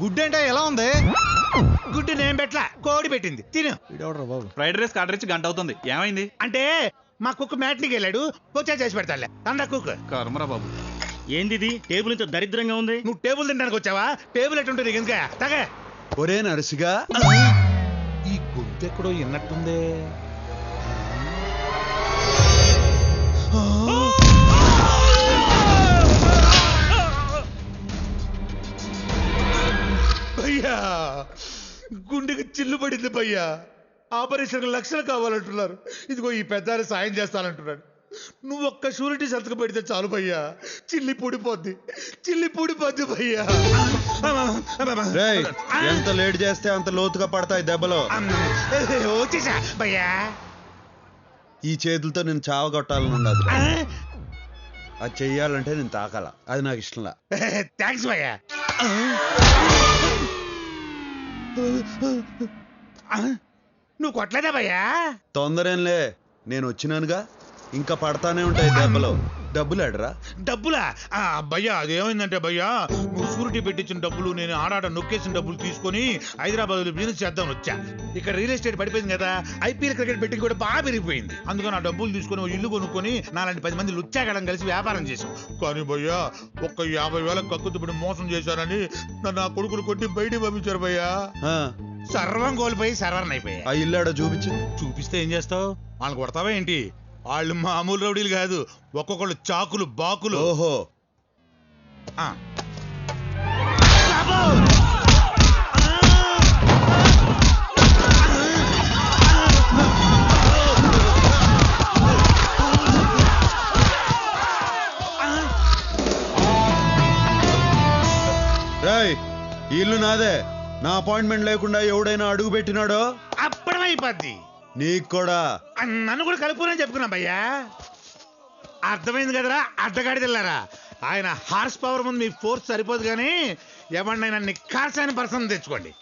గుడ్డు అంటే ఎలా ఉంది? గుడ్డు నేను పెట్లా, కోడి పెట్టింది, తిను. బాబు ఫ్రైడ్ రైస్ ఆర్డర్ ఇచ్చి గంట అవుతుంది, ఏమైంది? అంటే మా కుక్క మ్యాట్నికి వెళ్ళాడు, వచ్చా చేసి పెడతాలే. తండ్రి కుక్క. కర్మరా బాబు. ఏంది ఇది? టేబుల్ ఇంత దరిద్రంగా ఉంది. నువ్వు టేబుల్ తినడానికి వచ్చావా? టేబుల్ ఎట్టుంటుంది ఇంకా తగ. ఒరే నరసిగా, ఈ గొంతు ఎక్కడో విన్నట్టుందే. భయ్యా, గుండెకి చిల్లు పడింది భయ్యా. ఆపరేషన్ లక్షలు కావాలంటున్నారు. ఇదిగో ఈ పెద్ద సాయం చేస్తానంటున్నాడు. నువ్వు ఒక్క షూరిటీ సంతకం పెడితే చాలు భయ్యా, చిల్లి పూడిపోద్ది, చిల్లి పూడిపోద్ది భయ్యా. ఎంత లేట్ చేస్తే అంత లోతుగా పడతాయి దెబ్బలు. వచ్చేసా భయ్యా. ఈ చేతులతో నేను చావగొట్టాలని ఉండదు. అది చెయ్యాలంటే నేను తాకాల, అది నాకు ఇష్టంలా. థ్యాంక్స్ భయ్యా. నువ్వు కొట్టలేదా భయ్యా? తొందరేంలే, నేను వచ్చినానుగా, ఇంకా పడతానే ఉంటాయి దెబ్బలు. డబ్బులు అడరా? డబ్బులా? భయ్యా అదేమైందంటే భయ్యా, నువ్వు షూరిటీ పెట్టించిన డబ్బులు నేను ఆడాడ నొక్కేసిన డబ్బులు తీసుకొని హైదరాబాద్ బిజినెస్ చేద్దాం వచ్చా. ఇక్కడ రియల్ ఎస్టేట్ పడిపోయింది కదా, ఐపీఎల్ క్రికెట్ బెట్టింగ్ కూడా బాగా పెరిగిపోయింది. అందుకని ఆ డబ్బులు తీసుకొని ఇల్లు కొనుక్కొని నాలాంటి 10 మంది లుచ్చాగడం కలిసి వ్యాపారం చేసాం. కానీ భయ్యా, ఒక్క 50,000 కక్కుతుపడి మోసం చేశారని నన్ను ఆ కొడుకులు కొట్టి బయటికి పంపించారు భయ్యా. సర్వం కోల్పోయి సర్వర్ని అయిపోయా. ఆ ఇల్లాడ చూపించు. చూపిస్తే ఏం చేస్తావు? వాళ్ళని కొడతావా ఏంటి? వాళ్ళు మామూలు రౌడీలు కాదు, ఒక్కొక్కళ్ళు చాకులు బాకులు. ఓహో, రేయ్, ఇల్లు నాదే. నా అపాయింట్మెంట్ లేకుండా ఎవడైనా అడుగు పెట్టినాడో అప్పుడమైపోద్ది. నీకు కూడా. నన్ను కూడా కలుపునని చెప్పుకున్నా భయ్యా. అర్థమైంది కదరా అడ్డగాడిదిల్లారా. ఆయన హార్స్ పవర్ ముందు మీ ఫోర్స్ సరిపోదు, కానీ ఎవరినైనా నిక్కార్సైన పర్సన్ తెచ్చుకోండి.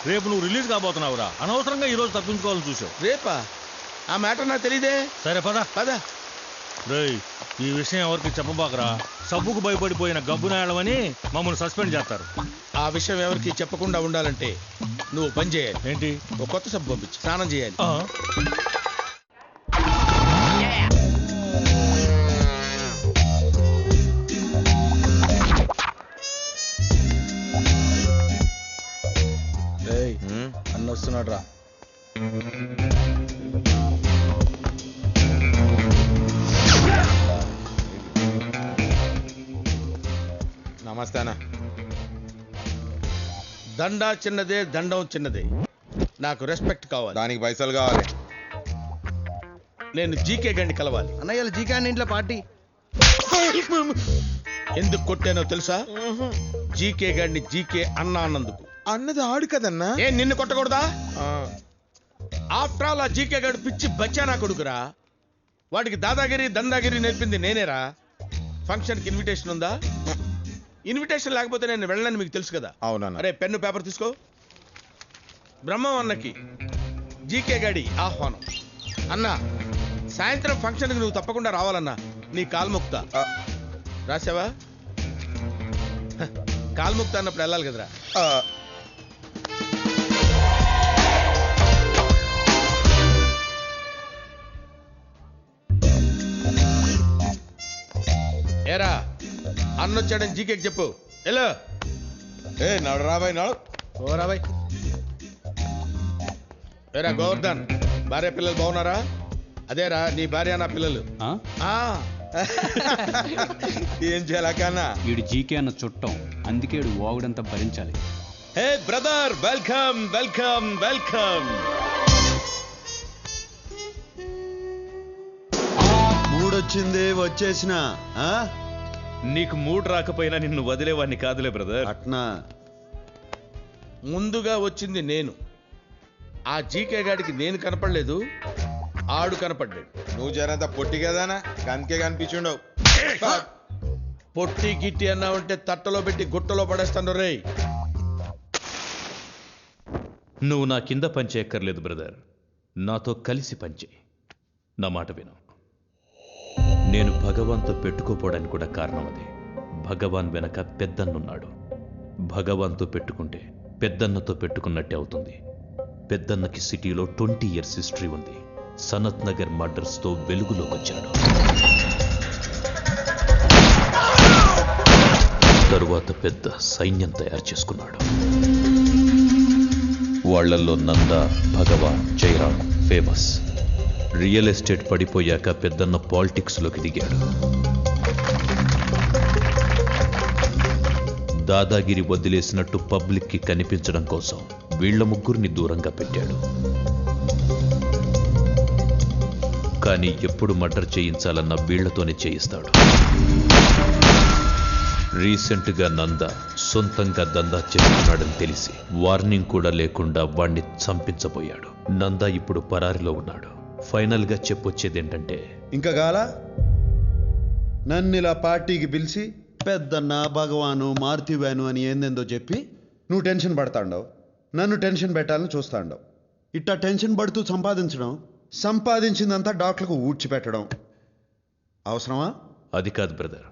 రేపు నువ్వు రిలీజ్ కాబోతున్నావురా, అనవసరంగా ఈ రోజు తప్పించుకోవాలని చూసావు. రేపా? ఆ మ్యాటర్ నాకు తెలీదే. సరే పద పద. రేయ్, ఈ విషయం ఎవరికి చెప్పబాకరా. సబ్బుకు భయపడిపోయిన గబ్బునాయలమని మమ్మల్ని సస్పెండ్ చేస్తారు. ఆ విషయం ఎవరికి చెప్పకుండా ఉండాలంటే నువ్వు పని చేయాలి. ఏంటి? ఒక కొత్త సబ్బు పంపించి స్నానం చేయాలి. అన్న వస్తున్నాడు రా. నమస్తే అన్న. దండా చిన్నదే, దండం చిన్నదే. నాకు రెస్పెక్ట్ కావాలి. దానికి పైసలు కావాలి. నేను జీకే గండి కలవాలి. అన్నయ్య జీకే అన్న ఇంట్లో పార్టీ. ఎందుకు కొట్టానో తెలుసా? జీకే గండి జీకే అన్నా అన్నందుకు. అన్నది ఆడు కదన్నా. ఏ నిన్ను కొట్టకూడదా? ఆఫ్టర్ ఆల్ ఆ జీకే గడు పిచ్చి బచ్చానా కొడుకురా. వాడికి దాదాగిరి దందాగిరి నేర్పింది నేనేరా. ఫంక్షన్కి ఇన్విటేషన్ ఉందా? ఇన్విటేషన్ లేకపోతే నేను వెళ్ళనని మీకు తెలుసు కదా. అవునన్నా. అరే పెన్ను పేపర్ తీసుకో. బ్రహ్మం అన్నకి జీకే గడి ఆహ్వానం. అన్నా, సాయంత్రం ఫంక్షన్కి నువ్వు తప్పకుండా రావాలన్నా. నీ కాలు మొక్కుతా. రాసావా? కాల్ముక్త అన్నప్పుడు వెళ్ళాలి కదరా. ఏరా అన్నొచ్చాడని జీకేకి చెప్పు. ఎలా ఏ నడు రాబాయ్ నడు. ఓ రాబాయ్. ఏరా గోవర్ధన్, భార్య పిల్లలు బాగున్నారా? అదేరా నీ భార్య నా పిల్లలు. ఏం చేయాలి కన్నా? వీడు జీకే అన్న చుట్టం, అందుకే వీడు వాగుడంతా భరించాలి. Hey brother, welcome welcome welcome. మూడొచ్చింది వచ్చేసిన. నీకు మూడు రాకపోయినా నిన్ను వదిలేవాడిని కాదులే బ్రదర్. అట్నా? ముందుగా వచ్చింది నేను. ఆ జీకే గాడికి నేను కనపడలేదు, ఆడు కనపడ్డాడు. నువ్వు జరంత పొట్టి కదానా, అందుకే కనిపించుండవు. పొట్టి గిట్టి అన్నావంటే తట్టలో పెట్టి గుట్టలో పడేస్తాను రే. నువ్వు నా కింద పంచేయక్కర్లేదు బ్రదర్, నాతో కలిసి పంచే. నా మాట విను. నేను భగవాన్తో పెట్టుకోపోవడానికి కూడా కారణం అదే. భగవాన్ వెనక పెద్దన్నున్నాడు. భగవాన్తో పెట్టుకుంటే పెద్దన్నతో పెట్టుకున్నట్టే అవుతుంది. పెద్దన్నకి సిటీలో 20 years హిస్టరీ ఉంది. సనత్ నగర్ మర్డర్స్తో వెలుగులోకొచ్చాడు. తరువాత పెద్ద సైన్యం తయారు చేసుకున్నాడు. వాళ్లల్లో నంద, భగవాన్, జయరాం ఫేమస్. రియల్ ఎస్టేట్ పడిపోయాక పెద్దన్న పాలిటిక్స్లోకి దిగాడు. దాదాగిరి వదిలేసినట్టు పబ్లిక్కి కనిపించడం కోసం వీళ్ల ముగ్గురిని దూరంగా పెట్టాడు. కానీ ఎప్పుడు మర్డర్ చేయించాలన్న వీళ్లతోనే చేయిస్తాడు. రీసెంట్గా నంద సొంతంగా దందా చేస్తున్నాడని తెలిసి వార్నింగ్ కూడా లేకుండా వాణ్ణి చంపించబోయాడు. నంద ఇప్పుడు పరారిలో ఉన్నాడు. ఫైనల్గా చెప్పొచ్చేదేంటంటే, ఇంకా గాలా నన్ను ఇలా పార్టీకి పిలిచి పెద్దన్న, భగవాను, మారుతివాను అని ఏందేందో చెప్పి నువ్వు టెన్షన్ పడతాండవు. నన్ను టెన్షన్ పెట్టాలని చూస్తాండవు. ఇట్టా టెన్షన్ పడుతూ సంపాదించడం, సంపాదించిందంతా డాక్టర్లకు ఊడ్చిపెట్టడం అవసరమా? అది కాదు బ్రదర్.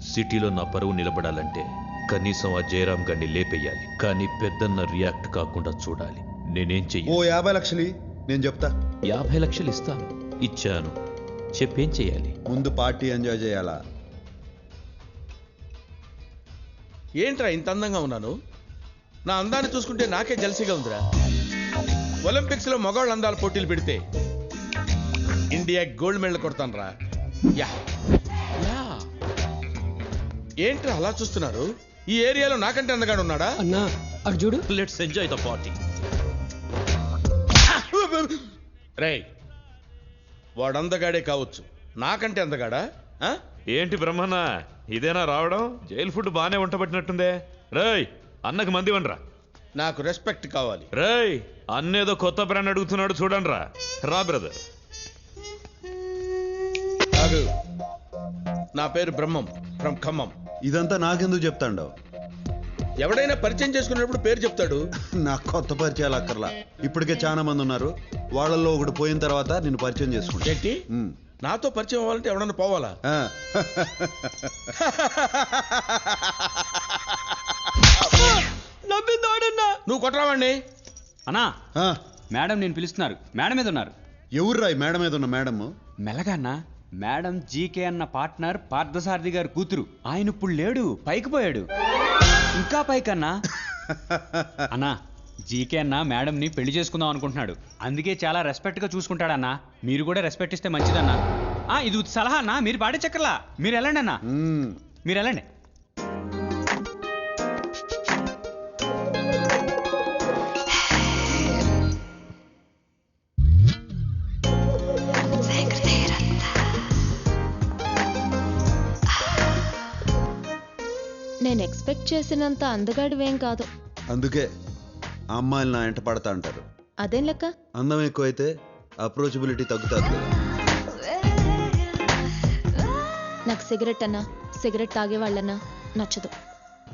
సిటీలో నా పరువు నిలబడాలంటే కనీసం ఆ జయరాం గారిని లేపేయాలి. కానీ పెద్దన్న రియాక్ట్ కాకుండా చూడాలి. నేనేం ఓ చెయ్యాలి? 50 లక్షలు నేను చెప్తా. 50 లక్షలు ఇస్తాను. ఇచ్చాను. చెప్పేం చెయ్యాలి? ముందు పార్టీ ఎంజాయ్ చేయాలా? ఏంట్రా ఇంత అందంగా ఉన్నాను? నా అందాన్ని చూసుకుంటే నాకే జల్సీగా ఉందిరా. ఒలింపిక్స్ లో మగవాళ్ళ అందాల పోటీలు పెడితే ఇండియా గోల్డ్ మెడల్ కొడతాను రా. Yeah yeah. ఏంట్రా అలా చూస్తున్నారు? ఈ ఏరియాలో నాకంటే అందగాడు ఉన్నాడా? అన్నా అటు చూడు. Let's enjoy the party. రేయ్, వాడు అందగాడే కావచ్చు, నాకంటే అందగాడా? ఏంటి బ్రహ్మన్న, ఇదేనా రావడం? జైలు ఫుడ్ బానే వంటబట్టినట్టుందే. రేయ్, అన్నకు మంది వండ్రా. నాకు రెస్పెక్ట్ కావాలి. రేయ్, అన్నేదో కొత్త బ్రాండ్ అడుగుతున్నాడు చూడండి రా. రా బ్రదర్. కాదు, నా పేరు బ్రహ్మం, ఫ్రమ్ ఖమ్మం. ఇదంతా నాకెందుకు చెప్తాండవు? ఎవడైనా పరిచయం చేసుకున్నప్పుడు పేరు చెప్తాడు. నాకు కొత్త పరిచయాలు అక్కర్లా. ఇప్పటికే చాలా మంది ఉన్నారు. వాళ్ళల్లో ఒకడు పోయిన తర్వాత నేను పరిచయం చేసుకుంటా. ఏంటి? నాతో పరిచయం అవ్వాలంటే ఎవడన్నా పోవాలా? నువ్వు కొట్టరావండి. అన్నా మేడం నేను పిలుస్తున్నారు. మేడం మీద ఉన్నారు. ఎవర్రా ఈ మేడం మీద ఉన్న మేడమ్? మెల్లగా అన్నా. మేడం జీకే అన్న పార్ట్నర్ పార్థసారథి గారు కూతురు. ఆయన ఇప్పుడు లేడు, పైకి పోయాడు. ఇంకా పైకన్నా. అన్నా, జీకే అన్న మేడంని పెళ్లి చేసుకుందాం అనుకుంటున్నాడు. అందుకే చాలా రెస్పెక్ట్ గా చూసుకుంటాడన్నా. మీరు కూడా రెస్పెక్ట్ ఇస్తే మంచిదన్నా. ఇది సలహా అన్నా, మీరు పాడే చక్కర్లా. మీరు వెళ్ళండి అన్నా, మీరు వెళ్ళండి. నేను ఎక్స్పెక్ట్ చేసినంత అందగాడివేం కాదు. అందుకే ఆ అమ్మాయిలు నా ఎంట పడతా అంటారు. అదేం లెక్క? అందం ఎక్కువైతే అప్రోచబిలిటీ తగ్గుతుంది కదా. నాకు సిగరెట్ అన్నా, సిగరెట్ తాగే వాళ్ళన్నా నచ్చదు.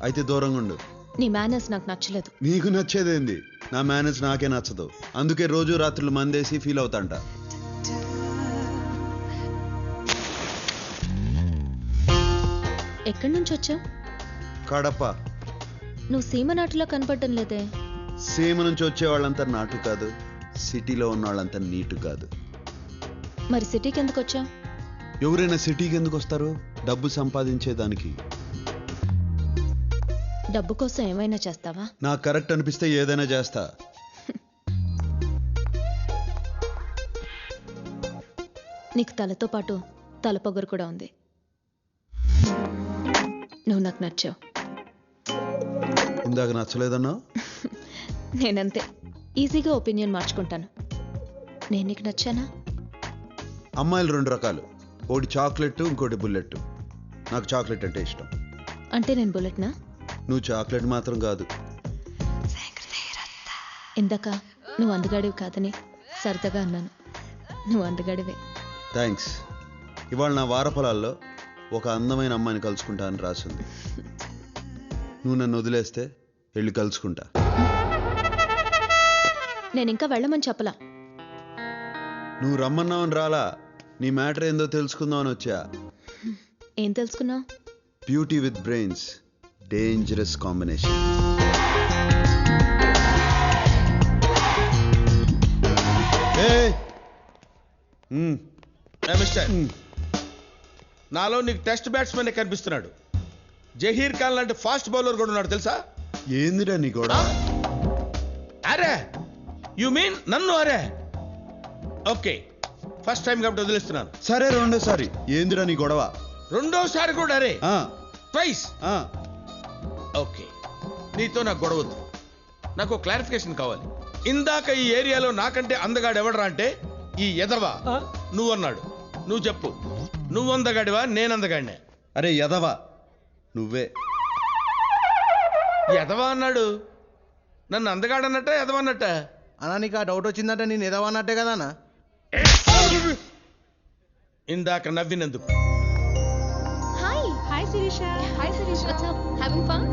అయితే దూరంగా ఉండు. నీ మేనర్స్ నాకు నచ్చలేదు. నీకు నచ్చేదేంది? నా మేనేజ్ నాకే నచ్చదు. అందుకే రోజు రాత్రులు మందేసి ఫీల్ అవుతాంట. ఎక్కడి నుంచి వచ్చావు? కడప. నువ్వు సీమ నాటులో కనపడటం లేదే. సీమ నుంచి వచ్చే వాళ్ళంతా నాటు కాదు, సిటీలో ఉన్న వాళ్ళంతా నీటు కాదు. మరి సిటీకి ఎందుకు వచ్చావు? ఎవరైనా సిటీకి ఎందుకు వస్తారు? డబ్బు సంపాదించేదానికి. డబ్బు కోసం ఏమైనా చేస్తావా? నాకు కరెక్ట్ అనిపిస్తే ఏదైనా చేస్తా. నీకు తలతో పాటు తలపొగరు కూడా ఉంది. నువ్వు నాకు నచ్చావు. ఇందాక నచ్చలేదన్నా? నేనంతే ఈజీగా ఒపీనియన్ మార్చుకుంటాను. నేను నీకు నచ్చానా? అమ్మాయిలు రెండు రకాలు, ఒకటి చాక్లెట్, ఇంకోటి బుల్లెట్. నాకు చాక్లెట్ అంటే ఇష్టం. అంటే నేను బుల్లెట్నా? నువ్వు చాక్లెట్ మాత్రం కాదు. ఇందాక నువ్వు అందగాడివి కాదని సరదాగా అన్నాను. నువ్వు అందగాడివే. థ్యాంక్స్. ఇవాళ నా వారఫలాల్లో ఒక అందమైన అమ్మాయిని కలుసుకుంటా అని రాసింది. నువ్వు నన్ను వదిలేస్తే వెళ్ళి కలుసుకుంటా. నేను ఇంకా వెళ్ళమని చెప్పలా. నువ్వు రమ్మన్నావని రాలా, నీ మ్యాటర్ ఏందో తెలుసుకుందామని వచ్చా. ఏం తెలుసుకున్నావు? Beauty with brains, dangerous combination. Mister, నాలో నీకు టెస్ట్ బ్యాట్స్మెన్ కనిపిస్తున్నాడు. జహీర్ ఖాన్ లాంటి ఫాస్ట్ బౌలర్ కూడా ఉన్నాడు తెలుసా? ఏందిరా నీ గొడవ? అరే యు మీన్ నన్ను? అరే ఓకే, ఫస్ట్ టైం కాబట్టి వదిలేస్తున్నాను. సరే రెండోసారి ఏందిరా నీ గొడవ? రెండోసారి కూడా అరే ఆ, ట్వైస్. ఆ. ఓకే, నీతో నాకు గొడవద్దు. నాకు క్లారిఫికేషన్ కావాలి. ఇందాక ఈ ఏరియాలో నాకంటే అందగాడు ఎవడరా అంటే ఈ ఎదవా నువ్వు అన్నాడు. నువ్వు చెప్పు, నువ్వు అందగాడివా నేను అందగాడినే? అరే యదవా నువ్వే. ఎదవా అన్నాడు. నన్ను అందగాడన్నట్ట ఎదవా అన్నట్ట? అన్నా నీకు ఆ డౌట్ వచ్చిందంటే నేను ఎదవన్నట్టే కదా అన్న. ఇందాక నవ్వినందుకు. Hi hi Shirisha. Hi Shirisha. What's up? Having fun?